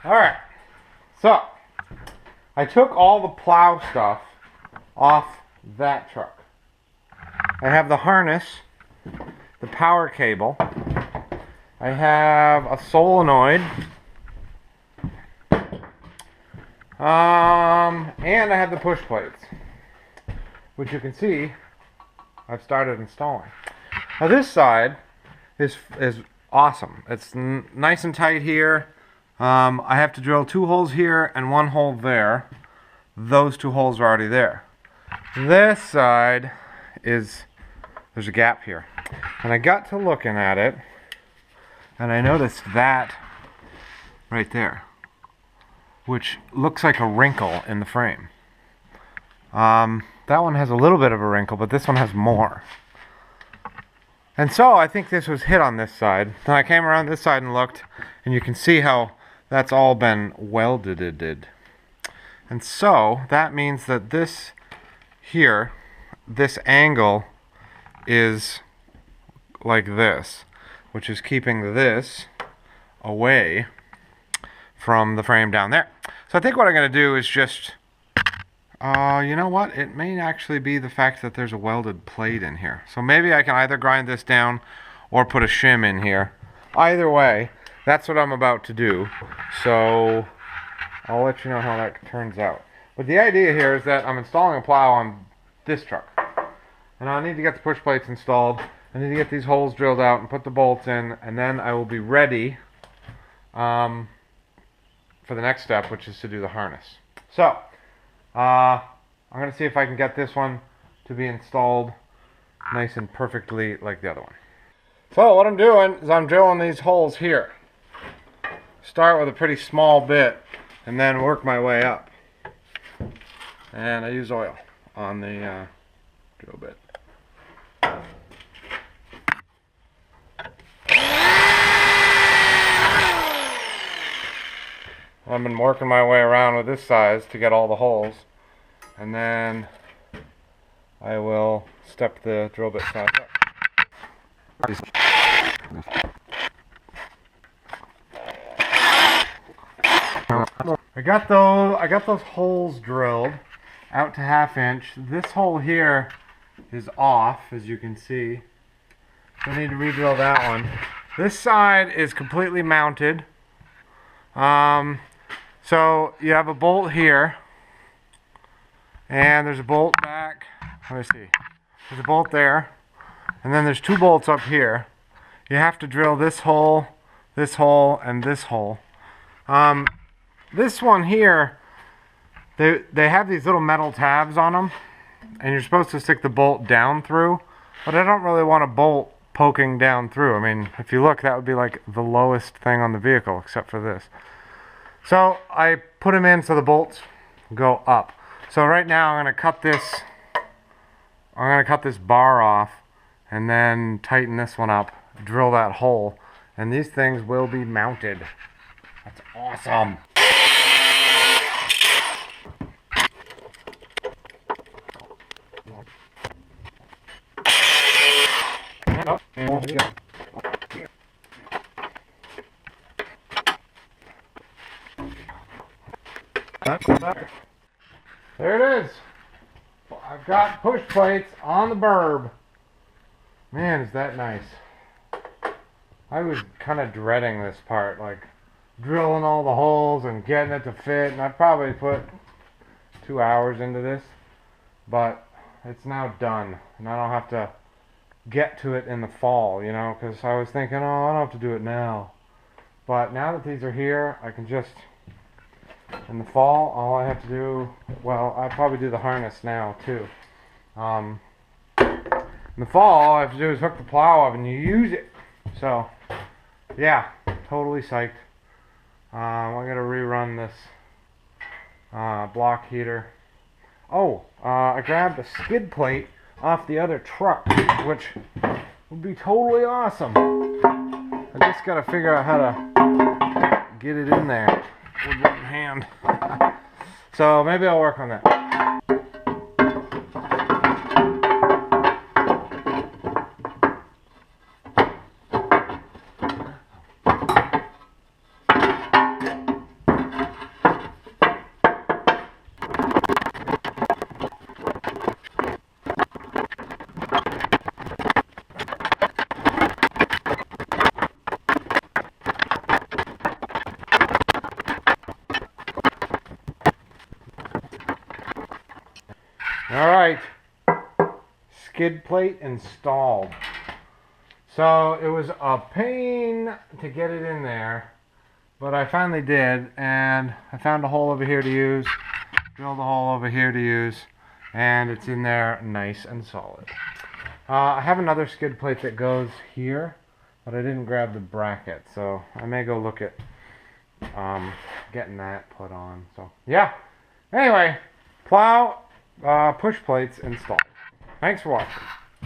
Alright, so I took all the plow stuff off that truck. I have the harness, the power cable, I have a solenoid, and I have the push plates, which you can see I've started installing. Now this side is awesome. It's nice and tight here. I have to drill 2 holes here and 1 hole there. Those 2 holes are already there. This side there's a gap here. And I got to looking at it, and I noticed that right there, which looks like a wrinkle in the frame. That one has a little bit of a wrinkle, but this one has more. And so I think this was hit on this side. Then I came around this side and looked, and you can see how that's all been welded. And so that means that this here, this angle is like this, which is keeping this away from the frame down there. So I think what I'm going to do is just, you know what? It may actually be the fact that there's a welded plate in here. So maybe I can either grind this down or put a shim in here. Either way, that's what I'm about to do. So I'll let you know how that turns out. But the idea here is that I'm installing a plow on this truck. And I need to get the push plates installed. I need to get these holes drilled out and put the bolts in. And then I will be ready for the next step, which is to do the harness. So I'm going to see if I can get this one to be installed nice and perfectly like the other one. So what I'm doing is I'm drilling these holes here. Start with a pretty small bit and then work my way up. And I use oil on the drill bit. I've been working my way around with this size to get all the holes, and then I will step the drill bit size up. I got those holes drilled out to 1/2 inch. This hole here is off, as you can see. I need to re-drill that one. This side is completely mounted. So you have a bolt here, and there's a bolt back. Let me see. There's a bolt there, and then there's 2 bolts up here. You have to drill this hole, and this hole. This one here, they have these little metal tabs on them, and you're supposed to stick the bolt down through, but I don't really want a bolt poking down through. I mean, if you look, that would be like the lowest thing on the vehicle, except for this. So I put them in so the bolts go up. So right now I'm going to cut this bar off and then tighten this one up, drill that hole, and these things will be mounted. That's awesome. There it is. I've got push plates on the burb. Man, is that nice. I was kind of dreading this part, like drilling all the holes and getting it to fit, and I probably put 2 hours into this, but it's now done, and I don't have to get to it in the fall, you know, because I was thinking, oh, I don't have to do it now. But now that these are here, I can just, in the fall, all I have to do, well, I'll probably do the harness now too. In the fall, all I have to do is hook the plow up and you use it. So, yeah, totally psyched. I'm going to rerun this block heater. Oh, I grabbed a skid plate off the other truck, which would be totally awesome. I just got to figure out how to get it in there with one hand. So maybe I'll work on that. Alright, skid plate installed. So it was a pain to get it in there, but I finally did, and I found a hole over here to use, drilled a hole over here to use, and it's in there nice and solid. I have another skid plate that goes here, but I didn't grab the bracket, so I may go look at getting that put on. So yeah, anyway, plow push plates installed. Thanks for watching.